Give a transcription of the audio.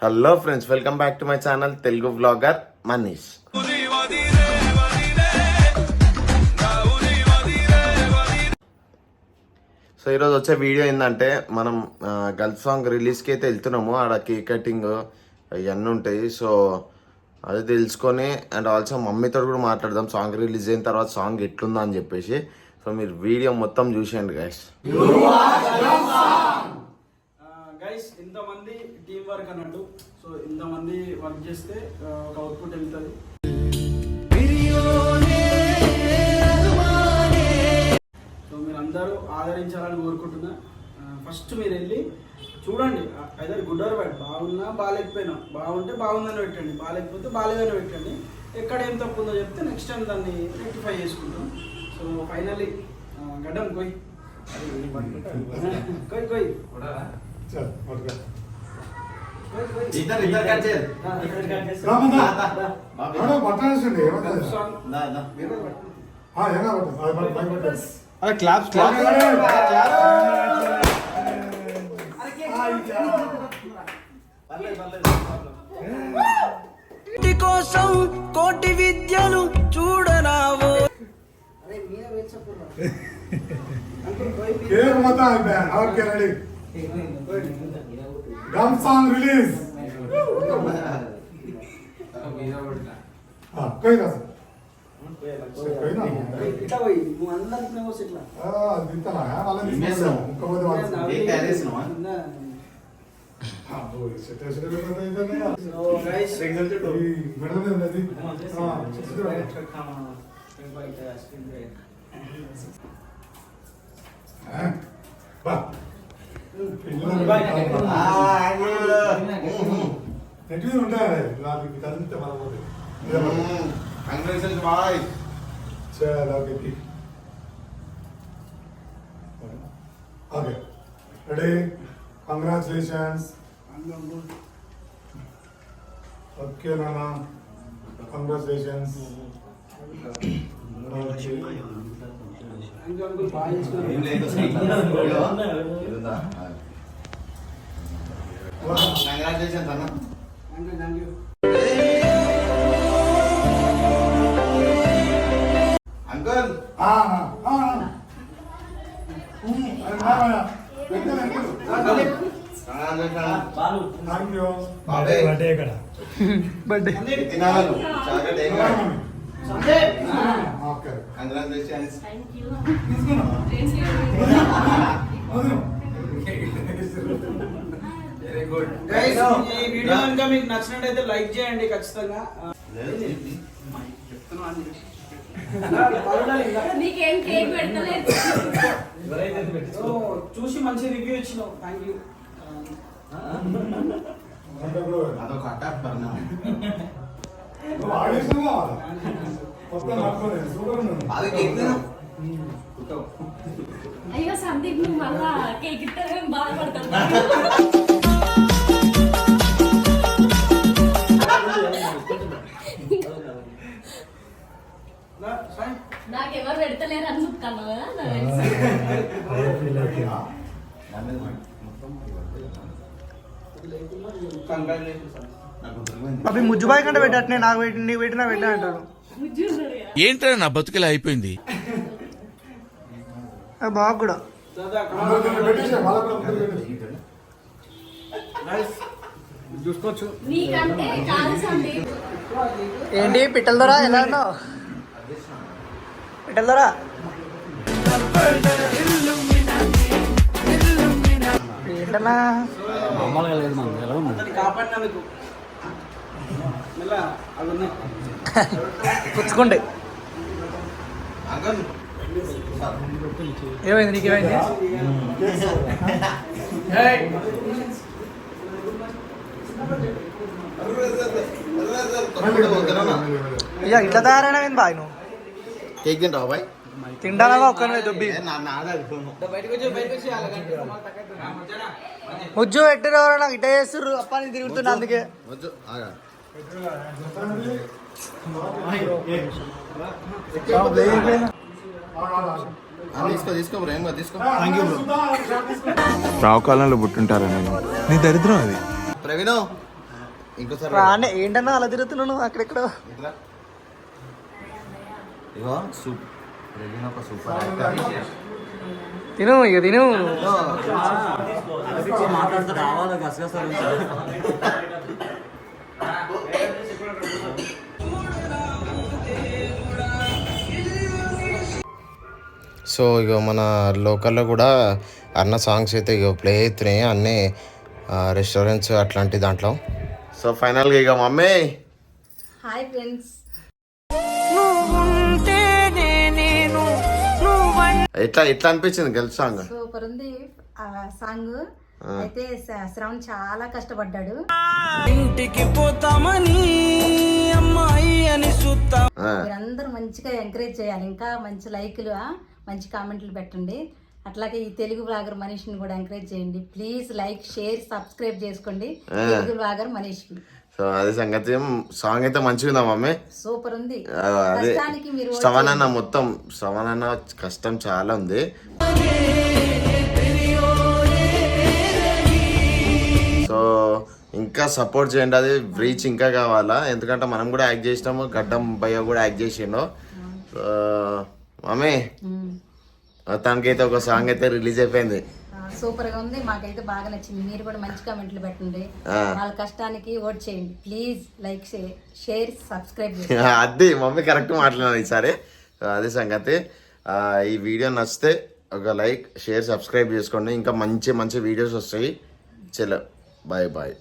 Hello friends, welcome back to my channel Telugu vlogger Manish. So ఈరోజు వచ్చే video ఏంటంటే మనం గర్ల్ సాంగ్ రిలీజ్కి అయితే వెళ్తున్నాము. ఆడ కేక్ కటింగ్ ఇవన్నీ ఉంటాయి. సో అది తెలుసుకొని అండ్ ఆల్సో మమ్మీతో కూడా మాట్లాడదాం సాంగ్ రిలీజ్ అయిన తర్వాత సాంగ్ ఎట్లుందా అని చెప్పేసి. సో మీరు వీడియో మొత్తం చూసేయండి గైస్. గైస్ ఇంతమంది టీం వర్క్ అన్నట్టు. సో ఇంతమంది వర్క్ చేస్తే ఒక అవుట్పుట్ వెళ్తుంది. సో మీరు అందరూ ఆదరించాలని కోరుకుంటున్నా. ఫస్ట్ మీరు వెళ్ళి చూడండి, ఐదర్ గుడ్ ఆర్ బ్యాడ్, బాగున్నా బాగాలేకపోయినా, బాగుంటే బాగుందని పెట్టండి, బాగాలేకపోతే బాగాలేదని పెట్టండి. ఎక్కడ ఏం తప్పు ఉందో చెప్తే నెక్స్ట్ టైం దాన్ని రెక్టిఫై చేసుకుంటాం. సో ఫైనల్లీ గడ్డం కొయ్ కొయ్ కొయ్ కోసం కోటి విద్యలు చూడరావు. Drum song release. कोई ना कोई ना इटा भाई నువ్వు అందరికి నమస్తే ఇట్లా దింతనా వాళ్ళ దింతనా ఇంకొకటి వాళ్ళు ఏ ప్యారిస్ నో ఓ సెట్ సెట్ పెట్టదా ఇదనే సో గైస్ రిజల్ట్ ఈ మెడనే ఉన్నది బా నెట్ ఉంటాయి నాకు కదిలితే మనపోతే కంగ్రాచులేషన్స్ బాయ్. చలో okay okay ready congratulations. Okay నాన్న కంగ్రాచులేషన్స్. కంగ్రాచులేషన్స్ అన్న. Uncle congratulations. Very good guys. ఈ వీడియో కనుక మీకు నచ్చినట్లయితే లైక్ చేయండి ఖచ్చితంగా. చూసి మంచి రివ్యూ ఇచ్చినావు, థ్యాంక్ యూ. అదొక అటాక్ పర్నా అయ్యో సందీప్ నువ్వు మళ్ళా కేక్ ఇస్తే బాధపడతాను. నాకెవరు పెడతలేరు అని చెప్తాను కదా. అవి ముజ్జుబాయ్ కంటే పెట్టట్నే నాకు పెట్టి నీకు పెట్టినా పెట్టా అంటారు. ఏంట్రా నా బతుకులా అయిపోయింది. బాగా కూడా చూసుకోవచ్చు. నీకంటే కాదు సందీప్. ఏంటి పిట్టల దొరా ఎలా ఉన్నావు? పిట్టల దొరా ఏంటన్నా కాపాడినందుకు పుచ్చుకోండి. అంకుల్ ఏమైంది నీకేమైంది? ఇక ఇట్లా తయారైనవింది బాయ్. నువ్వు కేక్ తింటావా బాయ్? తింటానగా ఒక్కనే దుబ్బి ముజ్జు పెట్టిన నాకు ఇట్లా చేస్తుర్రు అప్పని తిరుగుతున్నా అందుకే. తీసుకో బ్రో, ఏం తీసుకో. రావు కాలంలో పుట్టుంటారా నేను. నీ దరిద్రం అది. ప్రవీణ్ ఇంకోసారి రానే ఏంటన్నా అలా తిరుగుతున్నావు నువ్వు అక్కడెక్కడ ఇగో సూప్ రెడీ ఒక సూపర్ యాక్టర్. తిను ఇక తిను మాట్లాడుతూ రావాలి గసగసాలు సో ఇక మన లోకల్లో కూడా అన్న సాంగ్స్ అయితే ఇక ప్లే అవుతున్నాయి అన్నీ రెస్టారెంట్స్ అట్లాంటి దాంట్లో. సో ఫైనల్గా ఇక మమ్మీ హాయ్ ఫ్రెండ్స్. ఎట్లా ఎట్లా అనిపించింది గర్ల్ సాంగ్? సూపర్ ఉంది ఆ సాంగ్. అయితే శ్రవణ్ చాలా కష్టపడ్డాడు. మీరందరూ మంచిగా ఎంకరేజ్ చేయాలి, ఇంకా మంచి లైక్లు మంచి కామెంట్లు పెట్టండి. అట్లాగే ఈ తెలుగు బ్లాగర్ మనీష్ని కూడా ఎంకరేజ్ చేయండి ప్లీజ్. లైక్ షేర్ సబ్స్క్రైబ్ చేసుకోండి తెలుగు బ్లాగర్ మనీష్కి. సో అదే సంగతి. సాంగ్ అయితే మంచిగా ఉందా మమ్మీ? సూపర్ ఉంది. అదే కష్టానికి మీరు శ్రవణ్ అన్న మొత్తం శ్రవణ్ అన్న కష్టం చాలా ఉంది. సో ఇంకా సపోర్ట్ చేయండి, అది రీచ్ ఇంకా కావాలా, ఎందుకంటే మనం కూడా యాక్ట్ చేసినాము, గడ్డం భయ్య కూడా యాక్ట్ చేసిండు. సో మమ్మీ తనకైతే ఒక సాంగ్ అయితే రిలీజ్ అయిపోయింది. సూపర్ గా ఉంది, మాకైతే బాగా నచ్చింది. మీరు కూడా మంచి కామెంట్లు పెట్టండి, వాళ్ళ కష్టానికి ఓట్ చేయండి ప్లీజ్. లైక్ షేర్ సబ్స్క్రైబ్ అది మమ్మీ కరెక్ట్ మాట్లాడినాను ఈసారి. అదే సంగతి. ఈ వీడియో నచ్చితే ఒక లైక్ షేర్ సబ్స్క్రైబ్ చేసుకోండి, ఇంకా మంచి మంచి వీడియోస్ వస్తాయి. చలో బాయ్ బాయ్.